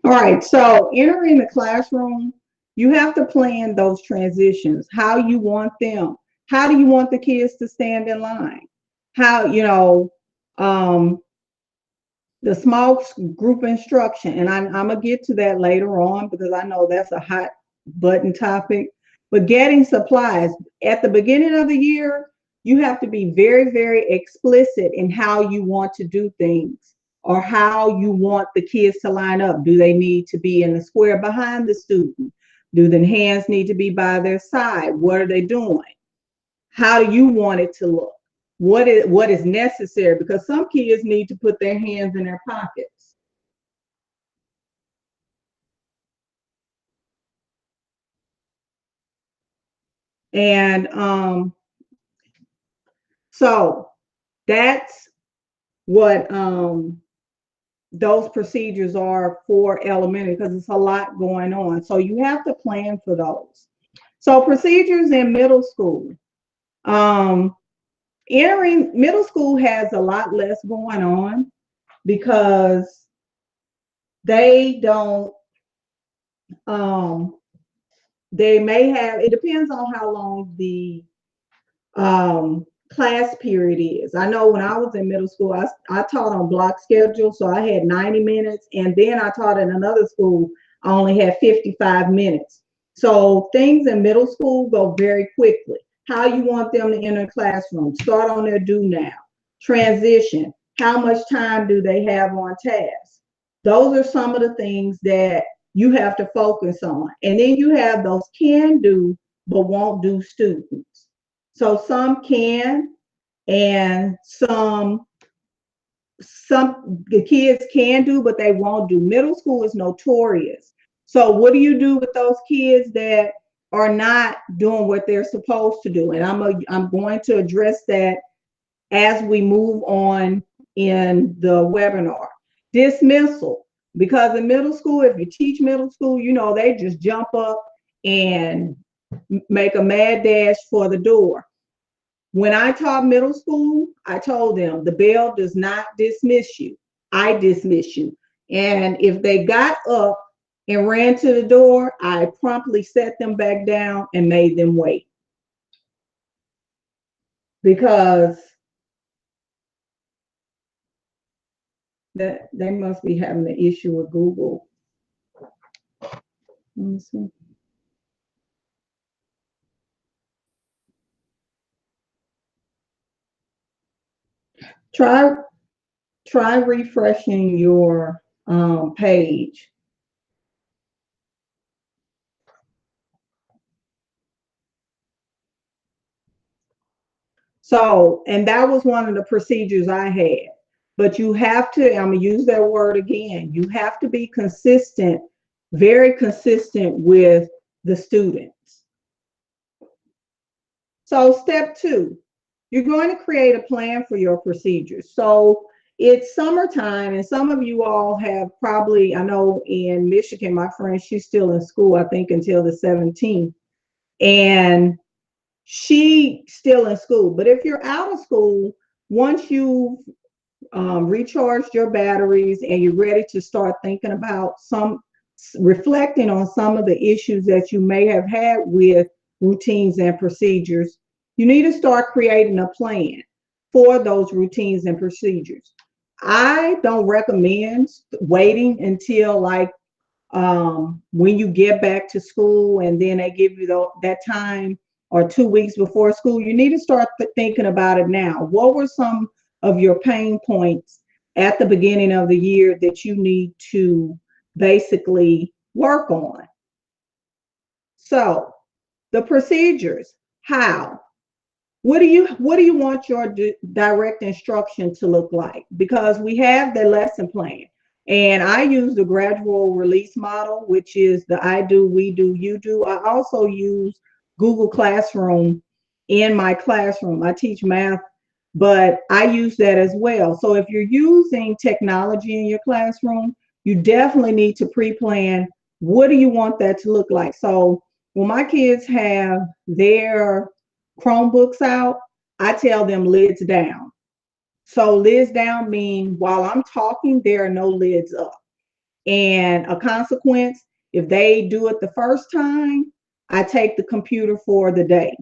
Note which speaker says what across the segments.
Speaker 1: All right, so entering the classroom, you have to plan those transitions, how you want them. How do you want the kids to stand in line? How, um, the small group instruction, and I'm gonna get to that later on because I know that's a hot button topic. But getting supplies at the beginning of the year, you have to be very, very explicit in how you want to do things or how you want the kids to line up. Do they need to be in the square behind the student? Do the hands need to be by their side? What are they doing? How do you want it to look? What is necessary? Because some kids need to put their hands in their pockets. And so that's what those procedures are for elementary because it's a lot going on. So you have to plan for those. So procedures in middle school. Um, Entering middle school has a lot less going on because they don't um, they may have, it depends on how long the class period is. I know when I was in middle school, I taught on block schedule, so I had 90 minutes, and then I taught in another school, I only had 55 minutes. So things in middle school go very quickly. How you want them to enter the classroom, start on their do now, transition, how much time do they have on task? Those are some of the things that you have to focus on. And then you have those can do but won't do students. So some can, and some the kids can do, but they won't do. Middle school is notorious. So what do you do with those kids that are not doing what they're supposed to do? And I'm going to address that as we move on in the webinar. Dismissal, because in middle school, if you teach middle school, they just jump up and make a mad dash for the door. When I taught middle school, I told them the bell does not dismiss you. I dismiss you. And if they got up and ran to the door, I promptly set them back down and made them wait. Because that they must be having an issue with Google. Let me see. Try refreshing your page. So, and that was one of the procedures I had. But you have to, I'm going to use that word again, you have to be consistent, very consistent with the students. So, step 2, you're going to create a plan for your procedures. So, it's summertime, and some of you all have probably, I know in Michigan, my friend, she's still in school, I think until the 17th. And she's still in school. But if you're out of school, once you've recharged your batteries and you're ready to start thinking about reflecting on some of the issues that you may have had with routines and procedures, you need to start creating a plan for those routines and procedures. I don't recommend waiting until when you get back to school and then they give you that time or 2 weeks before school. You need to start thinking about it now. What were some of your pain points at the beginning of the year that you need to basically work on? So the procedures, how? What do you want your direct instruction to look like? Because we have the lesson plan. And I use the gradual release model, which is the I do, we do, you do. I also use Google Classroom in my classroom. I teach math, but I use that as well. So if you're using technology in your classroom, you definitely need to pre-plan, what do you want that to look like? So when my kids have their Chromebooks out, I tell them lids down. So lids down mean while I'm talking, there are no lids up. and a consequence. If they do it the first time, I take the computer for the day.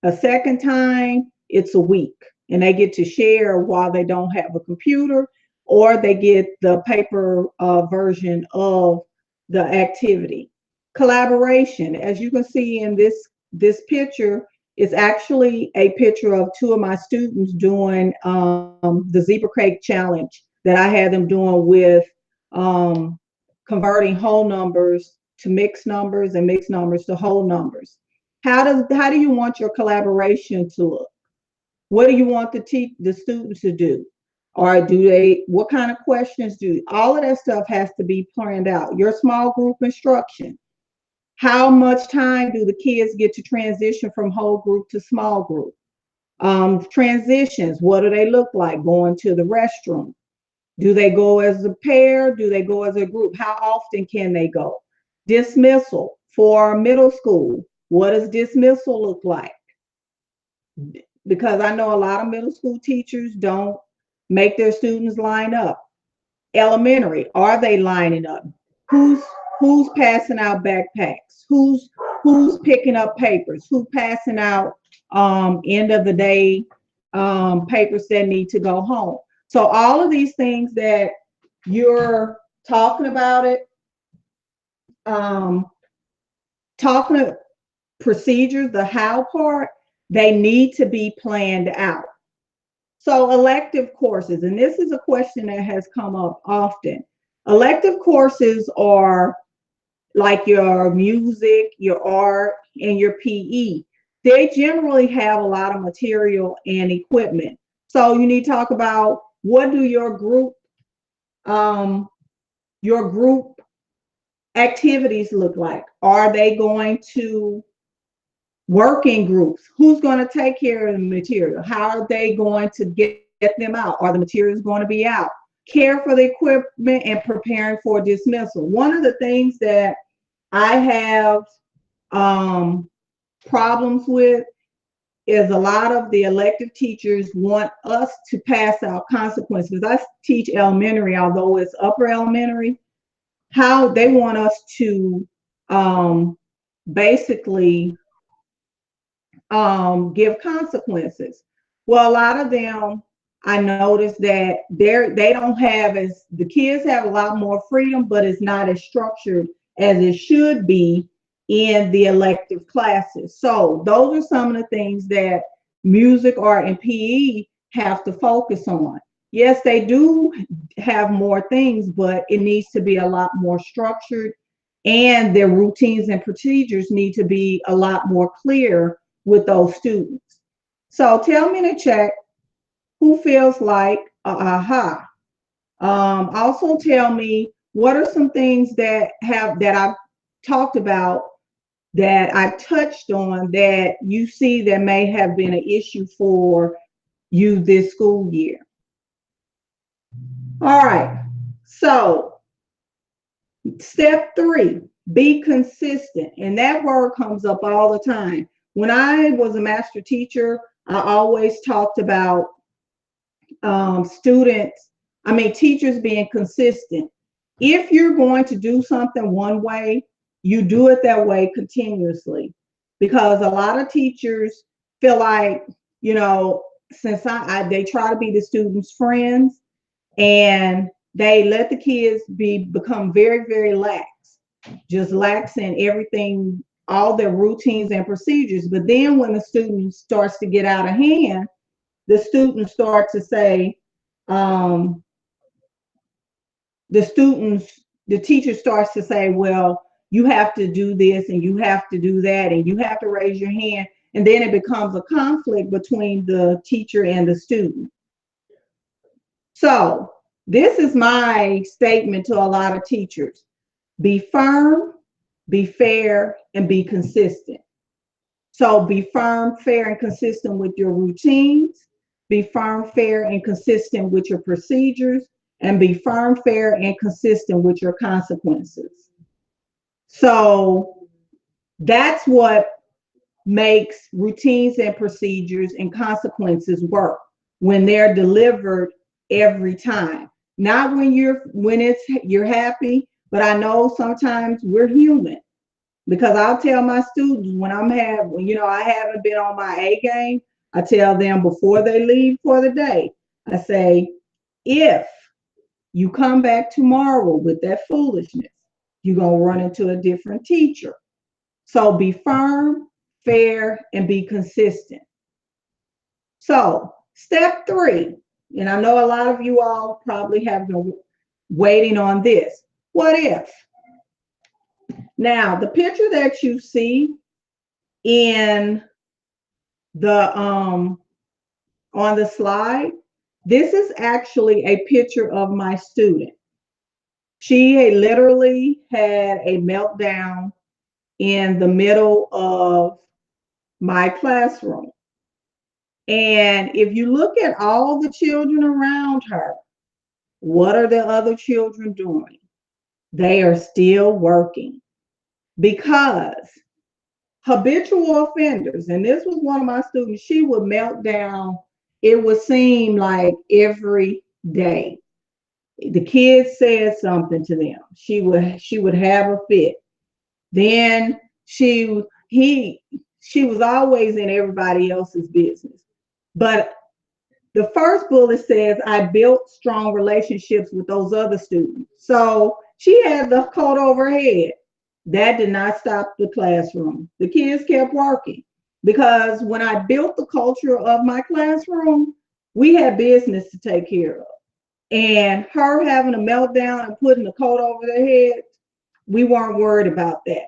Speaker 1: A second time, it's a week, and they get to share while they don't have a computer, or they get the paper version of the activity. Collaboration, as you can see in this picture, is actually a picture of two of my students doing the zebra cake challenge that I had them doing with um, converting whole numbers to mixed numbers and mixed numbers to whole numbers. How do you want your collaboration to look? What do you want the students to do? Or what kind of questions do? All of that stuff has to be planned out. Your small group instruction. How much time do the kids get to transition from whole group to small group? Transitions, what do they look like? Going to the restroom. Do they go as a pair? Do they go as a group? How often can they go? Dismissal for middle school. What does dismissal look like? Because I know a lot of middle school teachers don't make their students line up. Elementary, are they lining up? Who's who's passing out backpacks? Who's picking up papers? Who's passing out end of the day papers that need to go home? So all of these things that you're talking about it, um, talking to procedures, the how part, they need to be planned out. So elective courses, and this is a question that has come up often. Elective courses are like your music, your art, and your PE. They generally have a lot of material and equipment. So you need to talk about what do your group activities look like? Are they going to work in groups? Who's going to take care of the material? How are they going to get them out? Are the materials going to be out? Care for the equipment and preparing for dismissal. One of the things that I have problems with is a lot of the elective teachers want us to pass out consequences. I teach elementary, although it's upper elementary, how they want us to basically give consequences. Well, a lot of them, I noticed that they don't have as the kids have a lot more freedom, but it's not as structured as it should be in the elective classes. So those are some of the things that music, art, and PE have to focus on. Yes, they do have more things, but it needs to be a lot more structured, and their routines and procedures need to be a lot more clear with those students. So tell me in the chat who feels like aha. Also tell me what are some things that I've talked about that I touched on that you see that may have been an issue for you this school year. All right. So step 3, be consistent. And that word comes up all the time. When I was a master teacher, I always talked about teachers being consistent. If you're going to do something one way, you do it that way continuously. Because a lot of teachers feel like, since they try to be the students' friends, and they let the kids become very, very lax, just lax in everything, all their routines and procedures. But then when the student starts to get out of hand, the students start to say, the teacher starts to say, well, you have to do this and you have to do that and you have to raise your hand. And then it becomes a conflict between the teacher and the student. So this is my statement to a lot of teachers. Be firm, be fair, and be consistent. So be firm, fair, and consistent with your routines. Be firm, fair, and consistent with your procedures. And be firm, fair, and consistent with your consequences. So that's what makes routines and procedures and consequences work when they're delivered every time. Not when you're happy, but I know sometimes we're human. Because I'll tell my students when I haven't been on my A game, I tell them before they leave for the day, I say, if you come back tomorrow with that foolishness, you're going to run into a different teacher. So be firm, fair, and be consistent. So, step 3, and I know a lot of you all probably have been waiting on this. What if? Now, the picture that you see in the on the slide, this is actually a picture of my student. She had literally had a meltdown in the middle of my classroom. And if you look at all the children around her, what are the other children doing? They are still working because habitual offenders, and this was one of my students, she would melt down, it would seem like every day. The kids said something to them. She would have a fit. Then she was always in everybody else's business. But the first bullet says, I built strong relationships with those other students. So she had the coat over her head. That did not stop the classroom. The kids kept working because when I built the culture of my classroom, we had business to take care of. And her having a meltdown and putting the coat over their head, we weren't worried about that.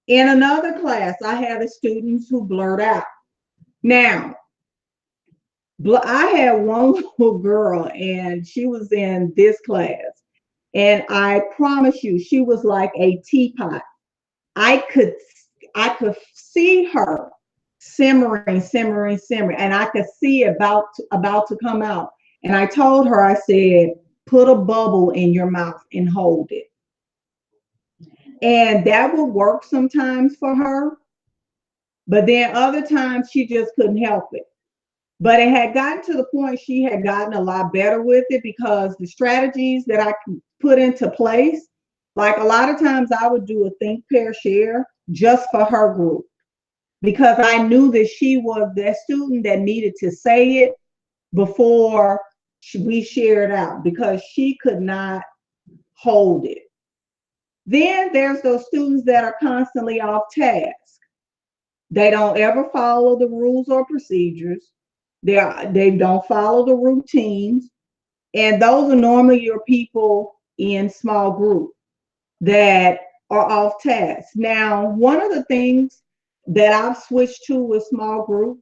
Speaker 1: In another class, I had the students who blurt out. Now, I had one little girl and she was in this class. And I promise you, she was like a teapot. I could see her simmering, simmering, simmering, and I could see it about to come out. And I told her, I said, put a bubble in your mouth and hold it. And that would work sometimes for her, but then other times she just couldn't help it. But it had gotten to the point she had gotten a lot better with it because the strategies that I put into place, like a lot of times I would do a think, pair, share just for her group because I knew that she was that student that needed to say it before we shared out because she could not hold it. Then there's those students that are constantly off task. They don't ever follow the rules or procedures. They don't follow the routines. And those are normally your people in small group that are off task. Now, one of the things that I've switched to with small group,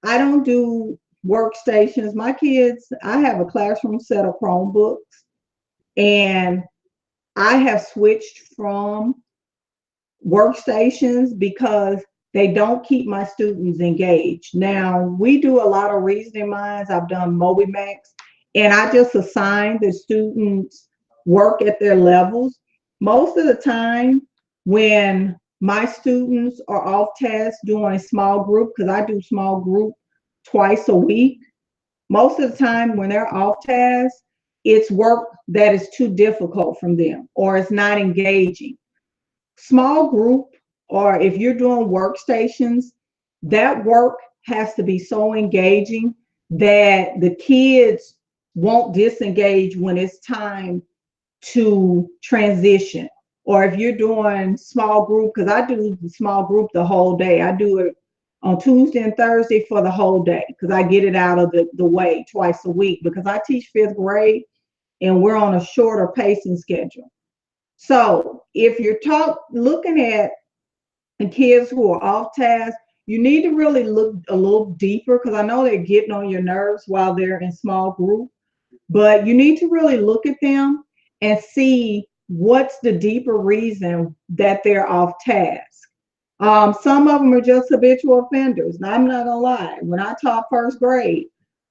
Speaker 1: I don't do workstations. My kids, I have a classroom set of Chromebooks, and I have switched from workstations because they don't keep my students engaged. Now, we do a lot of reasoning minds. I've done MobiMax, and I just assign the students work at their levels. Most of the time, when my students are off task doing a small group, because I do small group twice a week, most of the time when they're off task, it's work that is too difficult from them or it's not engaging. Small group, or if you're doing workstations, that work has to be so engaging that the kids won't disengage when it's time to transition. Or if you're doing small group, because I do small group the whole day. I do it on Tuesday and Thursday for the whole day because I get it out of the way twice a week because I teach 5th grade and we're on a shorter pacing schedule. So if you're looking at the kids who are off task, you need to really look a little deeper because I know they're getting on your nerves while they're in small group, but you need to really look at them and see what's the deeper reason that they're off task. Some of them are just habitual offenders. And I'm not gonna lie, when I taught 1st grade,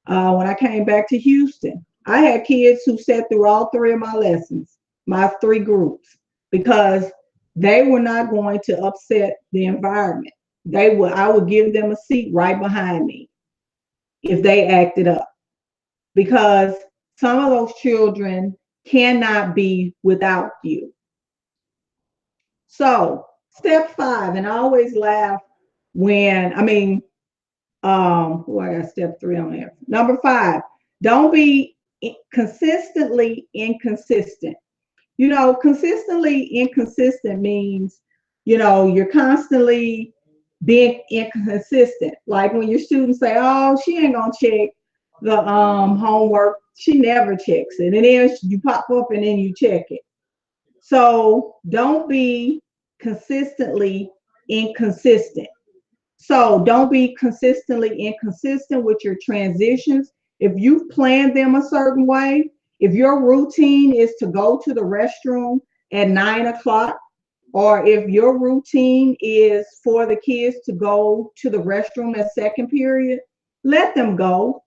Speaker 1: when I came back to Houston, I had kids who sat through all 3 of my lessons, my 3 groups, because they were not going to upset the environment. I would give them a seat right behind me if they acted up. Because some of those children cannot be without you. So step 5, and I always laugh when, I got step 3 on there. Number 5, don't be consistently inconsistent. Consistently inconsistent means, you're constantly being inconsistent. Like when your students say, oh, she ain't gonna check the homework, she never checks it. And then you pop up and then you check it. So don't be consistently inconsistent. So don't be consistently inconsistent with your transitions. If you've planned them a certain way, if your routine is to go to the restroom at 9 o'clock, or if your routine is for the kids to go to the restroom at second period, let them go.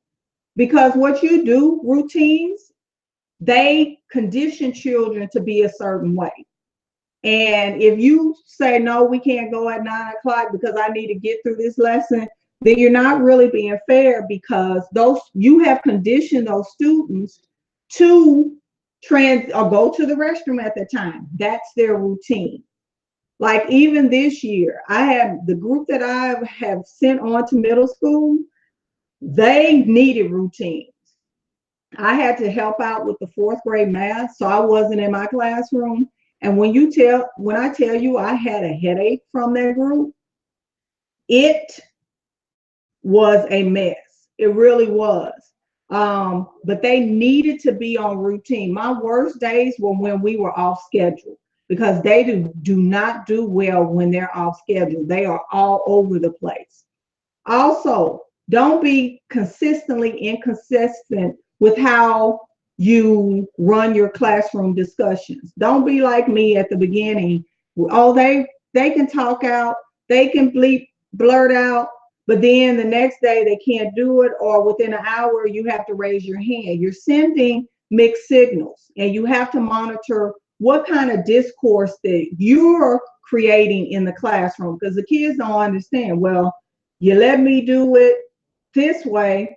Speaker 1: Because what you do, routines, they condition children to be a certain way. And if you say, no, we can't go at 9 o'clock because I need to get through this lesson, then you're not really being fair, because you have conditioned those students to or go to the restroom at that time. That's their routine. Like even this year, I have the group that I have sent on to middle school, they needed routines. I had to help out with the 4th grade math, so I wasn't in my classroom. And when I tell you I had a headache from that group, it was a mess. It really was. But they needed to be on routine. My worst days were when we were off schedule, because they do not do well when they're off schedule. They are all over the place. Also, don't be consistently inconsistent with how you run your classroom discussions. Don't be like me at the beginning. Oh, they can talk out, they can blurt out, but then the next day they can't do it, or within an hour you have to raise your hand. You're sending mixed signals, and you have to monitor what kind of discourse that you're creating in the classroom, because the kids don't understand. Well, you let me do it this way,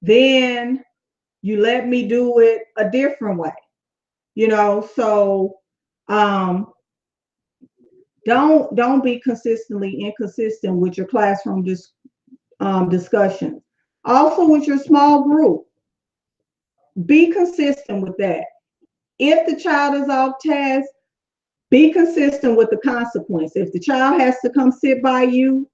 Speaker 1: then you let me do it a different way, so don't be consistently inconsistent with your classroom discussions. Also, with your small group, be consistent with that. If the child is off task, be consistent with the consequence. If the child has to come sit by you,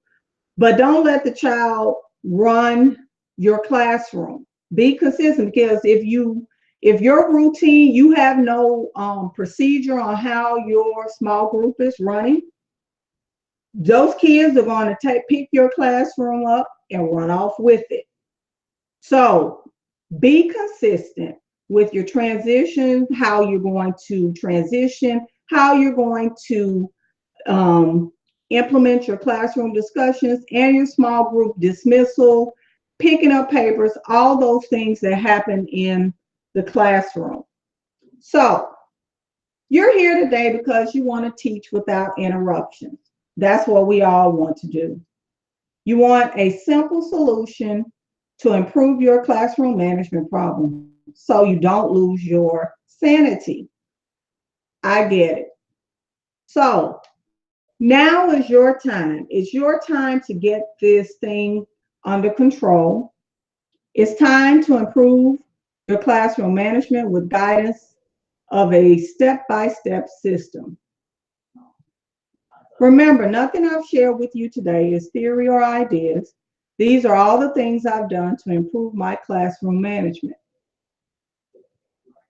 Speaker 1: but don't let the child run your classroom. Be consistent, because if your routine, you have no procedure on how your small group is running, those kids are going to pick your classroom up and run off with it. So be consistent with your transition, how you're going to transition, how you're going to implement your classroom discussions and your small group dismissal, picking up papers, all those things that happen in the classroom. So you're here today because you want to teach without interruptions. That's what we all want to do. You want a simple solution to improve your classroom management problem so you don't lose your sanity. I get it. So now is your time. It's your time to get this thing under control. It's time to improve your classroom management with guidance of a step-by-step system. Remember, nothing I've shared with you today is theory or ideas. These are all the things I've done to improve my classroom management.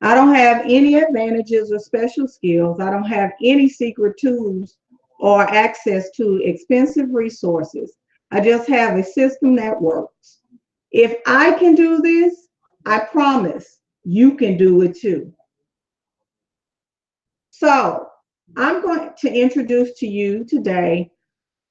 Speaker 1: I don't have any advantages or special skills. I don't have any secret tools or access to expensive resources. I just have a system that works. If I can do this, I promise you can do it too. So I'm going to introduce to you today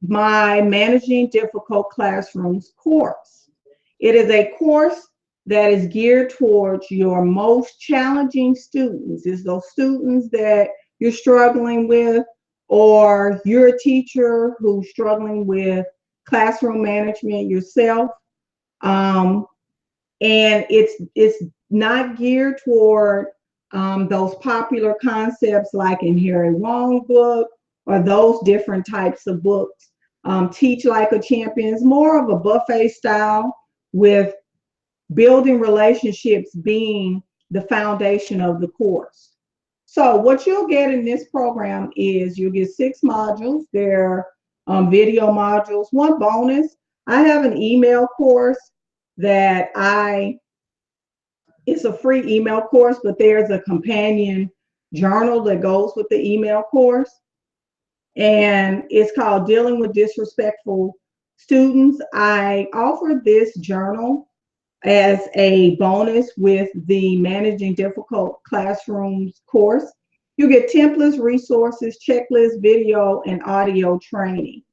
Speaker 1: my Managing Difficult Classrooms course. It is a course that is geared towards your most challenging students. It's those students that you're struggling with, or you're a teacher who's struggling with classroom management yourself. And it's not geared toward those popular concepts like in Harry Wong book or those different types of books. Teach Like a Champion is more of a buffet style with building relationships being the foundation of the course. So what you'll get in this program is you'll get 6 modules. They're video modules. One bonus, I have an email course that it's a free email course, but there's a companion journal that goes with the email course. And it's called Dealing with Disrespectful Students. I offer this journal as a bonus with the Managing Difficult Classrooms course. You get templates, resources, checklists, video, and audio training.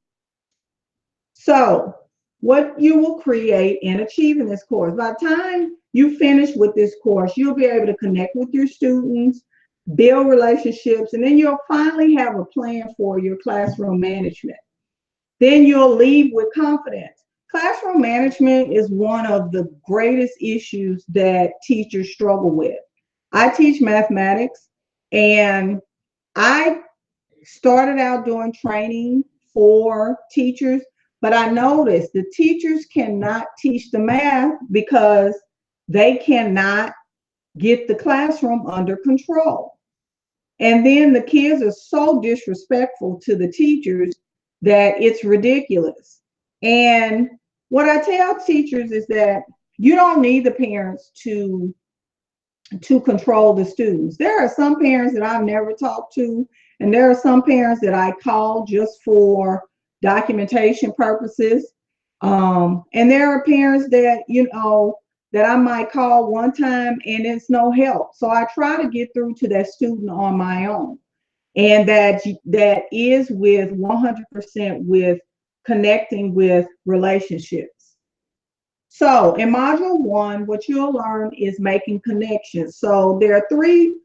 Speaker 1: So what you will create and achieve in this course, by the time you finish with this course, you'll be able to connect with your students, build relationships, and then you'll finally have a plan for your classroom management. Then you'll leave with confidence. Classroom management is one of the greatest issues that teachers struggle with. I teach mathematics, and I started out doing training for teachers, but I noticed the teachers cannot teach the math because they cannot get the classroom under control. And then the kids are so disrespectful to the teachers that it's ridiculous. And what I tell teachers is that you don't need the parents to control the students. There are some parents that I've never talked to, and there are some parents that I call just for documentation purposes. And there are parents that, that I might call one time and it's no help. So I try to get through to that student on my own. And that is with 100% with connecting with relationships. So in module 1, what you'll learn is making connections. So there are three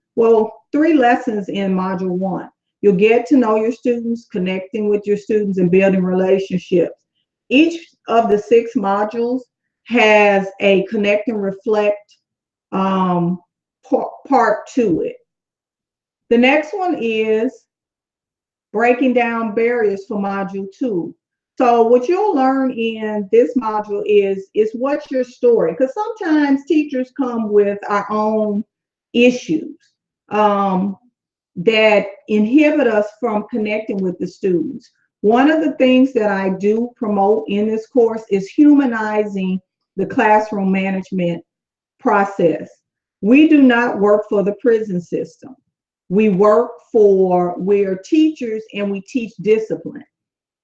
Speaker 1: lessons in module 1. You'll get to know your students, connecting with your students, and building relationships. Each of the 6 modules has a connect and reflect part to it. The next one is breaking down barriers for module 2. So what you'll learn in this module is what's your story? Because sometimes teachers come with our own issues that inhibit us from connecting with the students. One of the things that I do promote in this course is humanizing the classroom management process. We do not work for the prison system. We're teachers and we teach discipline.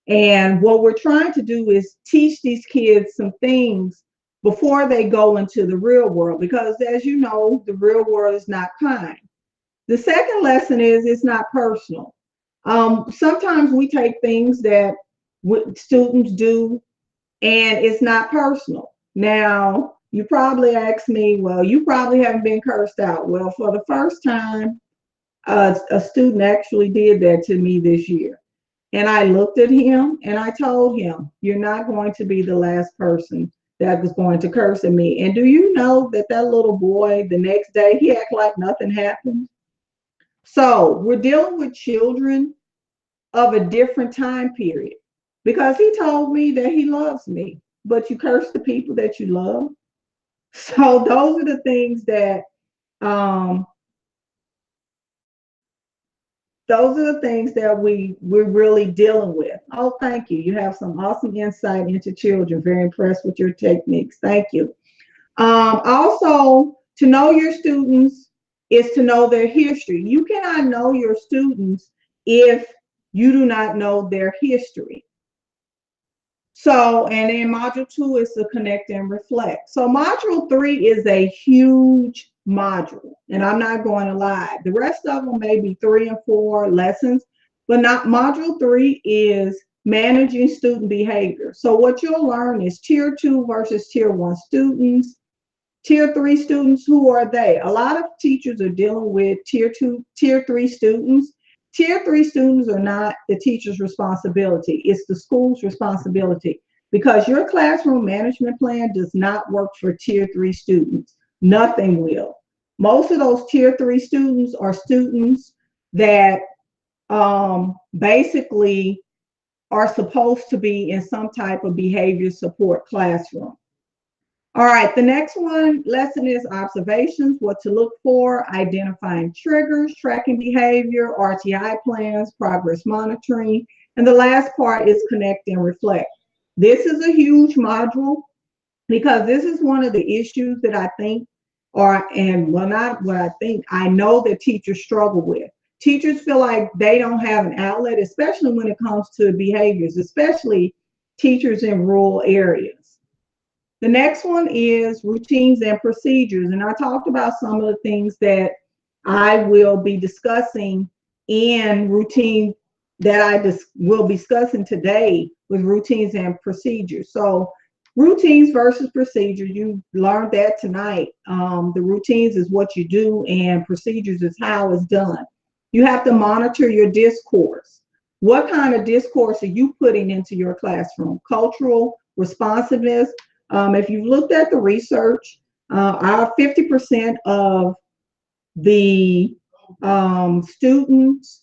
Speaker 1: And what we're trying to do is teach these kids some things before they go into the real world, because as you know, the real world is not kind. The second lesson is it's not personal. Sometimes we take things that students do and it's not personal. Now, you probably ask me, well, you probably haven't been cursed out. Well, for the first time, a student actually did that to me this year. And I looked at him and I told him, you're not going to be the last person that was going to curse at me. And do you know that little boy, the next day, he acted like nothing happened? So we're dealing with children of a different time period, because he told me that he loves me, but you curse the people that you love. So those are the things that we're really dealing with. Oh, thank you. You have some awesome insight into children. Very impressed with your techniques. Thank you. Also, to know your students is to know their history. You cannot know your students if you do not know their history. So, and in module 2 is to connect and reflect. So module 3 is a huge module, and I'm not going to lie. The rest of them may be 3 and 4 lessons, but not module 3 is managing student behavior. So what you'll learn is tier 2 versus tier 1 students. Tier 3 students, who are they? A lot of teachers are dealing with tier 2, tier 3 students. Tier 3 students are not the teacher's responsibility. It's the school's responsibility. because your classroom management plan does not work for tier 3 students. Nothing will. Most of those tier 3 students are students that basically are supposed to be in some type of behavior support classroom. All right, the next lesson is observations, what to look for, identifying triggers, tracking behavior, RTI plans, progress monitoring, and the last part is connect and reflect. This is a huge module because this is one of the issues that I think not what I think, I know that teachers struggle with. Teachers feel like they don't have an outlet, especially when it comes to behaviors, especially teachers in rural areas. The next one is routines and procedures. And I talked about some of the things that I will be discussing in routine that I will be discussing today with routines and procedures. So routines versus procedures, you learned that tonight. The routines is what you do and procedures is how it's done. You have to monitor your discourse. What kind of discourse are you putting into your classroom? Cultural responsiveness. If you've looked at the research, our 50% of the students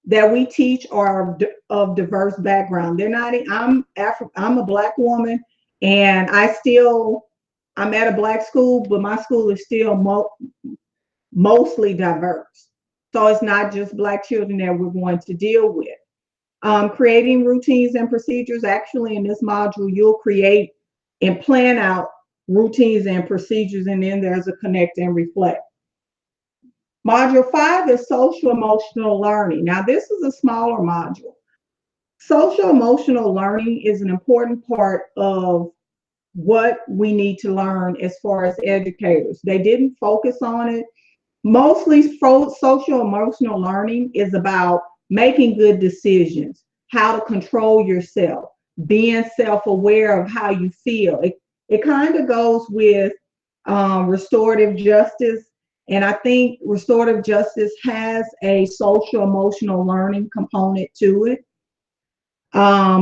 Speaker 1: that we teach are of diverse background. They're not. I'm a Black woman, and I'm at a Black school, but my school is still mostly diverse. So it's not just Black children that we're going to deal with. Creating routines and procedures. Actually, in this module, you'll create and plan out routines and procedures, and then there's a connect and reflect. Module 5 is social emotional learning. Now, this is a smaller module. Social emotional learning is an important part of what we need to learn as far as educators. They didn't focus on it. Mostly social emotional learning is about making good decisions, how to control yourself, being self-aware of how you feel. It kind of goes with restorative justice. And I think restorative justice has a social emotional learning component to it.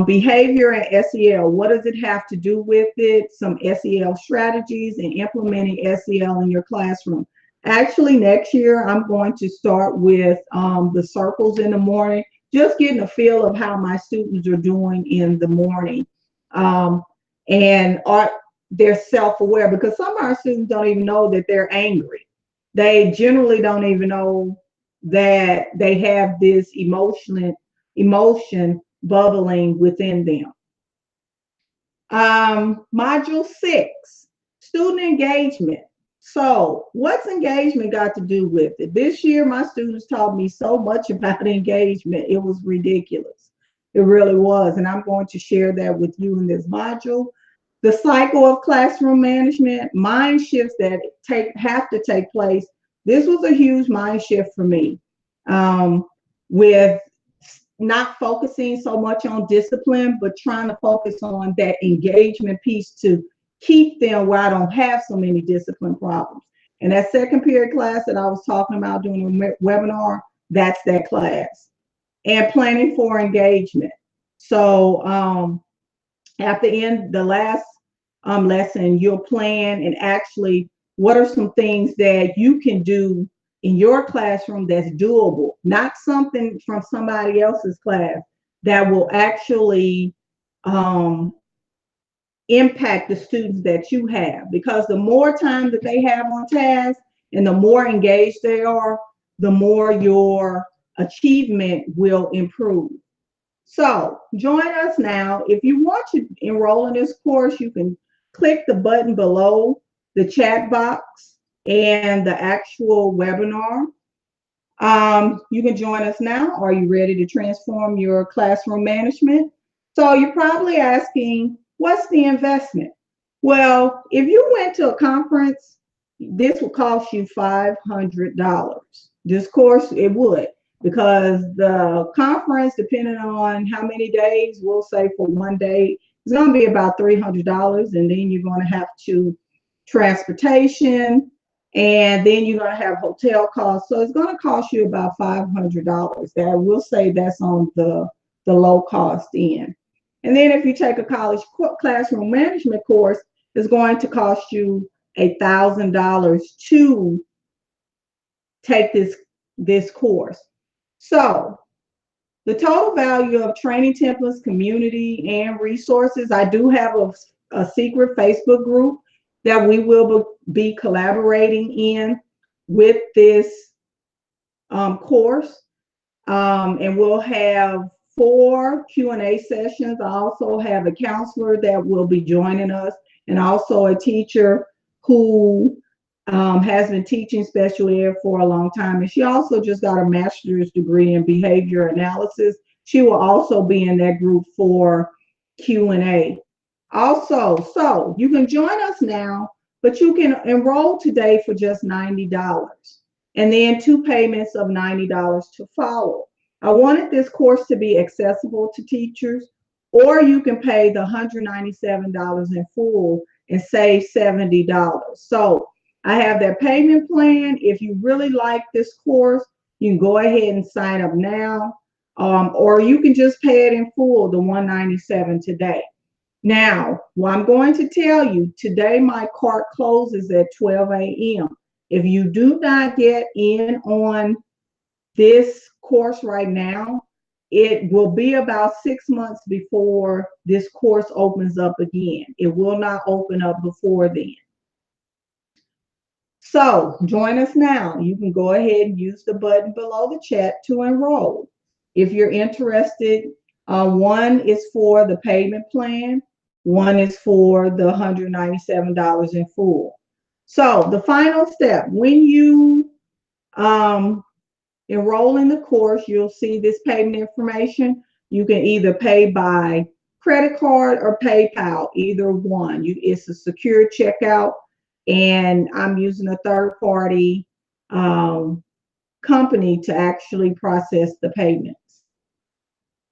Speaker 1: Behavior and SEL, what does it have to do with it? Some SEL strategies and implementing SEL in your classroom. Actually, next year, I'm going to start with the circles in the morning, just getting a feel of how my students are doing in the morning. And they're self-aware, because some of our students don't even know that they're angry. They generally don't even know that they have this emotion bubbling within them. Module 6, student engagement. So what's engagement got to do with it? This year, my students taught me so much about engagement. It was ridiculous. It really was. And I'm going to share that with you in this module. The cycle of classroom management, mind shifts that have to take place. This was a huge mind shift for me, with not focusing so much on discipline, but trying to focus on that engagement piece to keep them where I don't have so many discipline problems. And that second period class that I was talking about during the webinar, that's that class. And planning for engagement. So at the end, the last lesson, you'll plan and actually what are some things that you can do in your classroom that's doable, not something from somebody else's class that will actually impact the students that you have. Because the more time that they have on task and the more engaged they are, the more your achievement will improve. So join us now. If you want to enroll in this course, you can click the button below the chat box and the actual webinar. You can join us now. Are you ready to transform your classroom management? So you're probably asking, what's the investment? Well, if you went to a conference, this would cost you $500. This course, it would, because the conference, depending on how many days, we'll say for one day, it's going to be about $300, and then you're going to have to transportation, and then you're going to have hotel costs. So it's going to cost you about $500. That we'll say that's on the low cost end. And then if you take a college classroom management course, it's going to cost you $1,000 to take this course. So the total value of training templates, community, and resources, I do have a secret Facebook group that we will be collaborating in with this course. And we'll have 4 Q&A sessions. I also have a counselor that will be joining us, and also a teacher who has been teaching special ed for a long time. And she also just got a master's degree in behavior analysis. She will also be in that group for Q&A. Also, so you can join us now, but you can enroll today for just $90, and then 2 payments of $90 to follow. I wanted this course to be accessible to teachers, or you can pay the $197 in full and save $70. So I have that payment plan. If you really like this course, you can go ahead and sign up now, or you can just pay it in full, the $197 today. Now, what I'm going to tell you, today my cart closes at 12 a.m. If you do not get in on this course right now, it will be about 6 months before this course opens up again. It will not open up before then. So join us now. You can go ahead and use the button below the chat to enroll. If you're interested, one is for the payment plan. One is for the $197 in full. So the final step, when you enroll in the course, you'll see this payment information. You can either pay by credit card or PayPal, either one. It's a secure checkout, and I'm using a third-party company to actually process the payments.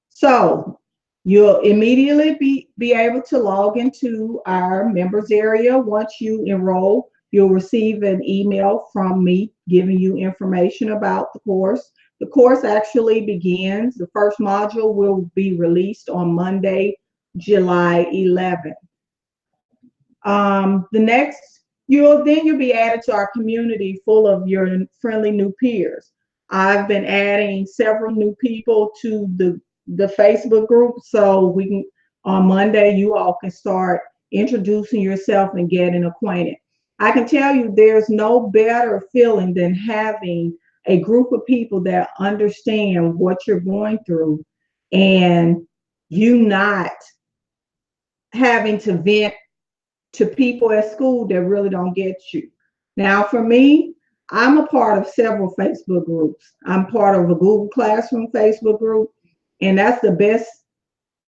Speaker 1: So you'll immediately be able to log into our members area. Once you enroll, you'll receive an email from me giving you information about the course. The course actually begins, the first module will be released on Monday, July 11th. The next, you'll be added to our community full of your friendly new peers. I've been adding several new people to the Facebook group, so we can, on Monday, you all can start introducing yourself and getting acquainted. I can tell you there's no better feeling than having a group of people that understand what you're going through, and you not having to vent to people at school that really don't get you. Now, for me, I'm a part of several Facebook groups. I'm part of a Google Classroom Facebook group, and that's the best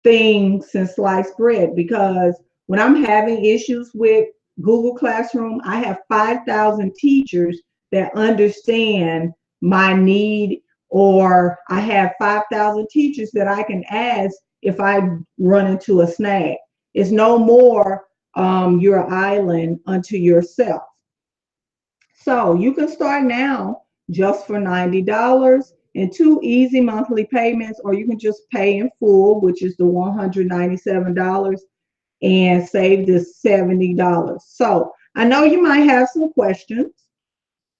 Speaker 1: thing since sliced bread, because when I'm having issues with Google Classroom, I have 5,000 teachers that understand my need, or I have 5,000 teachers that I can ask if I run into a snag. It's no more your island unto yourself. So you can start now just for $90 and 2 easy monthly payments, or you can just pay in full, which is the $197, and save this $70. So I know you might have some questions.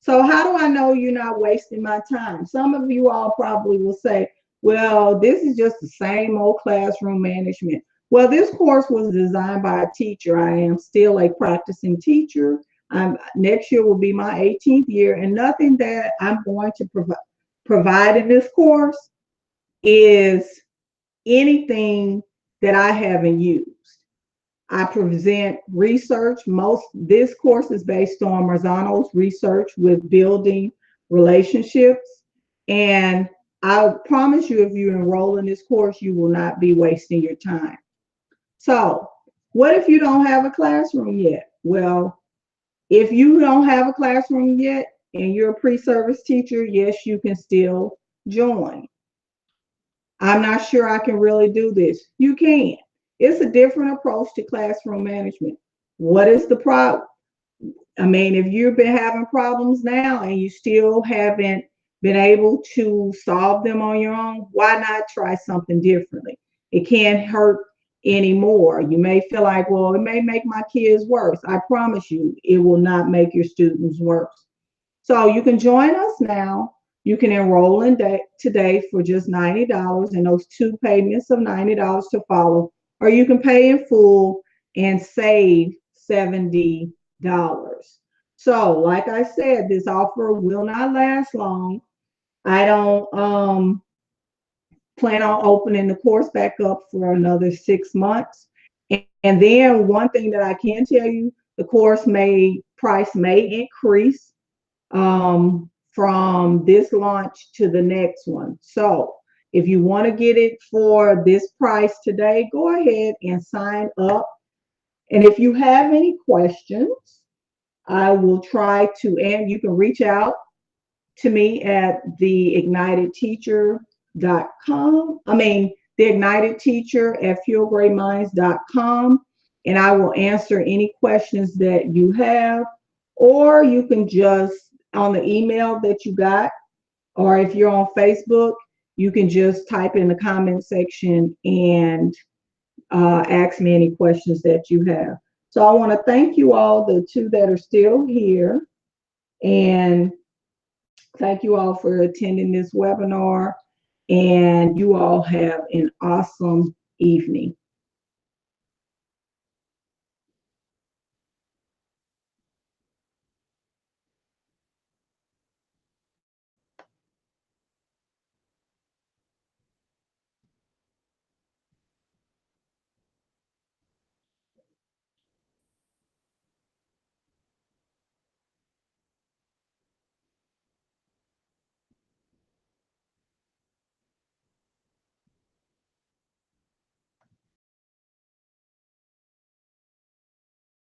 Speaker 1: So how do I know you're not wasting my time? Some of you all probably will say, well, this is just the same old classroom management. Well, this course was designed by a teacher. I am still a practicing teacher. Next year will be my 18th year, and nothing that I'm going to provide in this course is anything that I haven't used. I present research. This course is based on Marzano's research with building relationships. And I promise you, if you enroll in this course, you will not be wasting your time. So what if you don't have a classroom yet? Well, if you don't have a classroom yet and you're a pre-service teacher, yes, you can still join. I'm not sure I can really do this. You can. It's a different approach to classroom management. What is the problem? I mean, if you've been having problems now and you still haven't been able to solve them on your own, why not try something differently? It can't hurt anymore. You may feel like, well, it may make my kids worse. I promise you, it will not make your students worse. So you can join us now. You can enroll in today for just $90 and those two payments of $90 to follow, or you can pay in full and save $70. So, like I said, this offer will not last long. I don't plan on opening the course back up for another 6 months. And then one thing that I can tell you, the price may increase from this launch to the next one. So if you want to get it for this price today, go ahead and sign up. And if you have any questions, I will try to, and you can reach out to me at theignitedteacher.com. The Ignited Teacher at fieldgreatminds.com, and I will answer any questions that you have. Or you can just, on the email that you got, or if you're on Facebook, you can just type in the comment section and ask me any questions that you have. So I want to thank you all, the two that are still here, and thank you all for attending this webinar, and you all have an awesome evening.